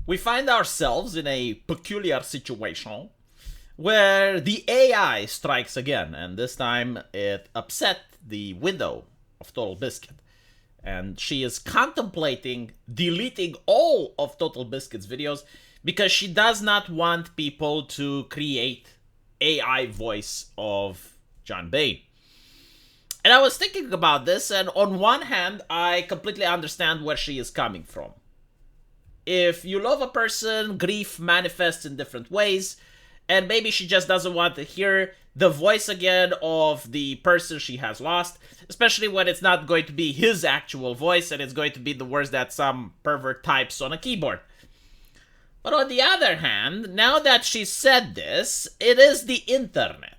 we find ourselves in a peculiar situation where the AI strikes again, and this time it upset the widow of Total Biscuit. And she is contemplating deleting all of Total Biscuit's videos because she does not want people to create AI voice of John Bain. And I was thinking about this, and on one hand, I completely understand where she is coming from. If you love a person, grief manifests in different ways, and maybe she just doesn't want to hear the voice again of the person she has lost, especially when it's not going to be his actual voice and it's going to be the words that some pervert types on a keyboard. But on the other hand, now that she said this, it is the internet.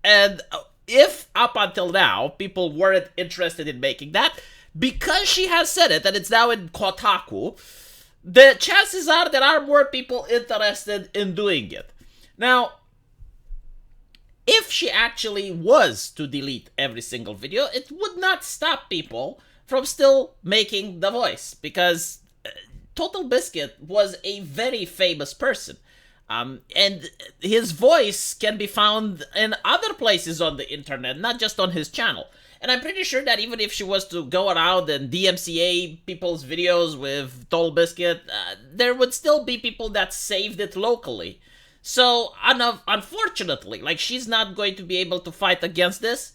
And if up until now people weren't interested in making that, because she has said it and it's now in Kotaku, the chances are there are more people interested in doing it. Now, if she actually was to delete every single video, it would not stop people from still making the voice, because Total Biscuit was a very famous person. And his voice can be found in other places on the internet, not just on his channel. And I'm pretty sure that even if she was to go around and DMCA people's videos with Total Biscuit, there would still be people that saved it locally. So, unfortunately, like, she's not going to be able to fight against this.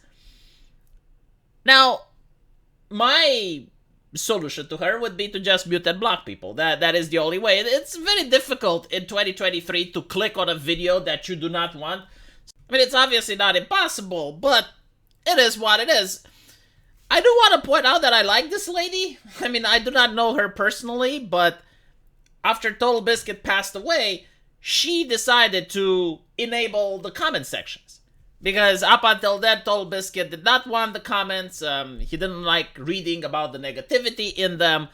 Now, my solution to her would be to just mute and block people. That is the only way. It's very difficult in 2023 to click on a video that you do not want. I mean, it's obviously not impossible, but it is what it is. I do want to point out that I like this lady. I mean, I do not know her personally, but after Total Biscuit passed away, she decided to enable the comment sections. Because up until then, Total Biscuit did not want the comments. He didn't like reading about the negativity in them.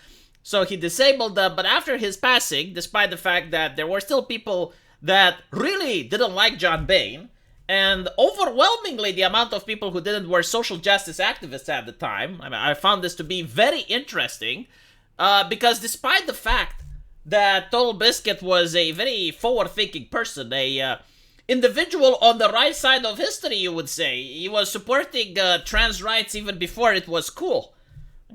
So he disabled them. But after his passing, despite the fact that there were still people that really didn't like John Bain, and overwhelmingly the amount of people who didn't were social justice activists at the time, I mean, I found this to be very interesting. Because despite the fact that Total Biscuit was a very forward-thinking person, a individual on the right side of history, you would say. He was supporting trans rights even before it was cool.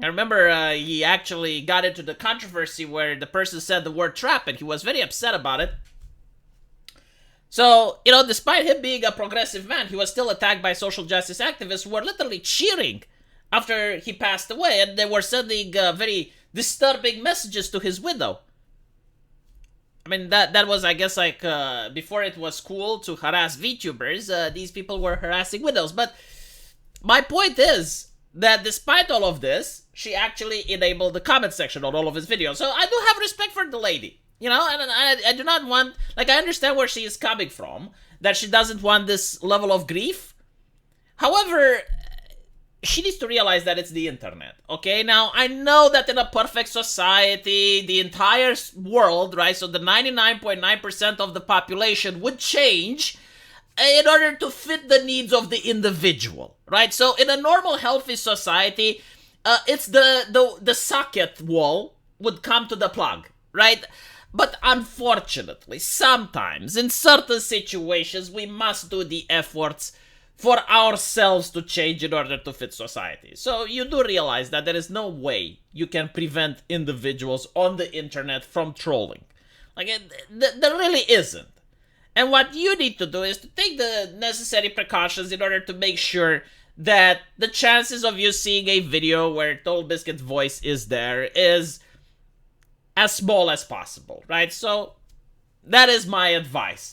I remember he actually got into the controversy where the person said the word trap, and he was very upset about it. So, you know, despite him being a progressive man, he was still attacked by social justice activists who were literally cheering after he passed away, and they were sending very disturbing messages to his widow. I mean, that was, I guess, like, before it was cool to harass VTubers, these people were harassing widows. But my point is that despite all of this, she actually enabled the comment section on all of his videos. So I do have respect for the lady, you know, and I do not want, like, I understand where she is coming from, that she doesn't want this level of grief. However, she needs to realize that it's the internet, okay? Now, I know that in a perfect society, the entire world, right, so the 99.9% of the population would change in order to fit the needs of the individual, right? So in a normal, healthy society, it's the socket wall would come to the plug, right? But unfortunately, sometimes, in certain situations, we must do the efforts for ourselves to change in order to fit society. So you do realize that there is no way you can prevent individuals on the internet from trolling. Like, there really isn't. And what you need to do is to take the necessary precautions in order to make sure that the chances of you seeing a video where Total Biscuit's voice is there is as small as possible, right? So that is my advice.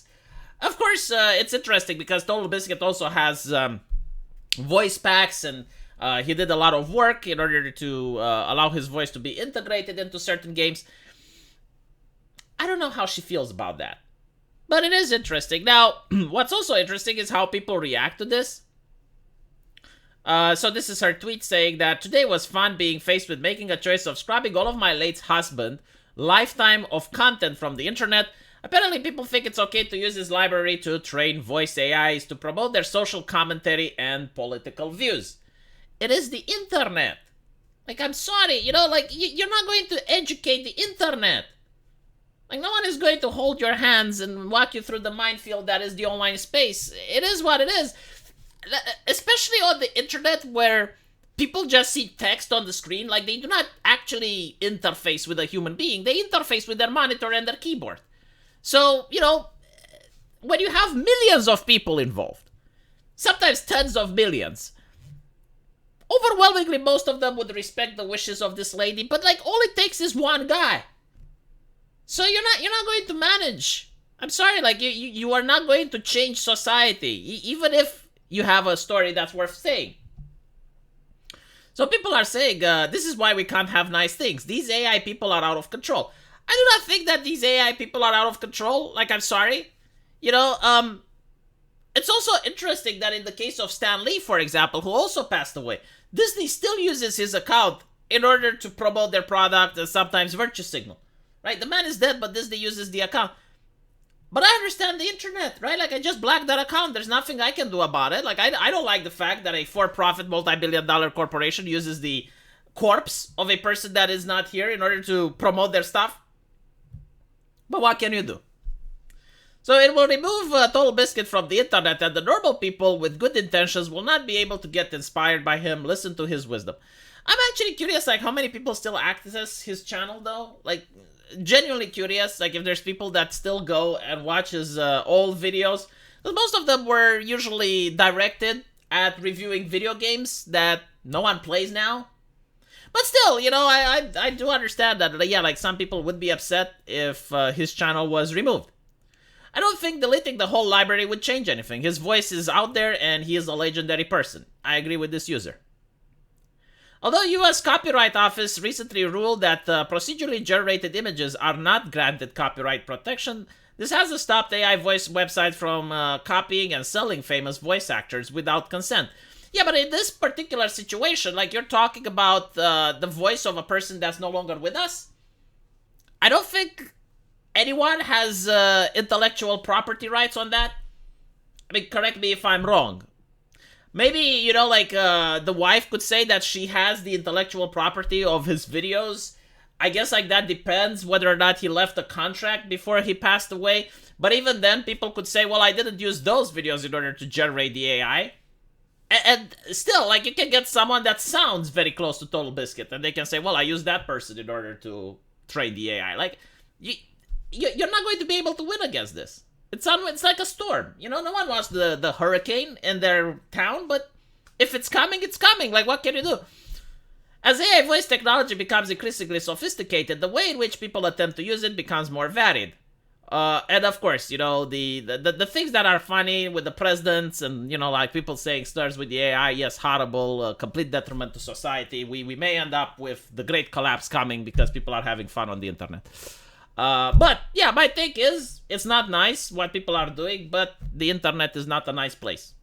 Of course, it's interesting because Total Biscuit also has voice packs, and he did a lot of work in order to allow his voice to be integrated into certain games. I don't know how she feels about that, but it is interesting. Now, what's also interesting is how people react to this. So this is her tweet saying that, "Today was fun being faced with making a choice of scrubbing all of my late husband lifetime of content from the internet. Apparently, people think it's okay to use this library to train voice AIs to promote their social commentary and political views. It is the internet. Like, I'm sorry, you know, like, you're not going to educate the internet. Like, no one is going to hold your hands and walk you through the minefield that is the online space. It is what it is. Especially on the internet where people just see text on the screen. Like, they do not actually interface with a human being. They interface with their monitor and their keyboard. So, when you have millions of people involved, sometimes tens of millions, overwhelmingly most of them would respect the wishes of this lady, but like all it takes is one guy. So you're not going to manage. I'm sorry, like you are not going to change society, even if you have a story that's worth saying. So people are saying, this is why we can't have nice things. These AI people are out of control. I do not think that these AI people are out of control. Like, I'm sorry. It's also interesting that in the case of Stan Lee, for example, who also passed away, Disney still uses his account in order to promote their product and sometimes virtue signal. Right? The man is dead, but Disney uses the account. But I understand the internet, right? Like, I just blacked that account. There's nothing I can do about it. Like, I don't like the fact that a for-profit multi-billion-dollar corporation uses the corpse of a person that is not here in order to promote their stuff. But what can you do? So it will remove Total Biscuit from the internet, and the normal people with good intentions will not be able to get inspired by him, listen to his wisdom. I'm actually curious, like, how many people still access his channel, though? Like, genuinely curious, like, if there's people that still go and watch his old videos. Because most of them were usually directed at reviewing video games that no one plays now. But still, I do understand that, yeah, like, some people would be upset if his channel was removed. I don't think deleting the whole library would change anything. His voice is out there and he is a legendary person. I agree with this user. Although US Copyright Office recently ruled that procedurally generated images are not granted copyright protection, this hasn't stopped AI voice websites from copying and selling famous voice actors without consent. Yeah, but in this particular situation, like, you're talking about the voice of a person that's no longer with us. I don't think anyone has intellectual property rights on that. I mean, correct me if I'm wrong. Maybe, the wife could say that she has the intellectual property of his videos. I guess, like, that depends whether or not he left a contract before he passed away. But even then, people could say, well, I didn't use those videos in order to generate the AI. And still, like, you can get someone that sounds very close to Total Biscuit, and they can say, well, I used that person in order to train the AI. Like, you're not going to be able to win against this. It's like a storm. No one wants the hurricane in their town, but if it's coming, it's coming. Like, what can you do? As AI voice technology becomes increasingly sophisticated, the way in which people attempt to use it becomes more varied. And of course, the things that are funny with the presidents and, like people saying slurs with the AI, yes, horrible, complete detriment to society. We may end up with the great collapse coming because people are having fun on the internet. But yeah, my take is it's not nice what people are doing, but the internet is not a nice place.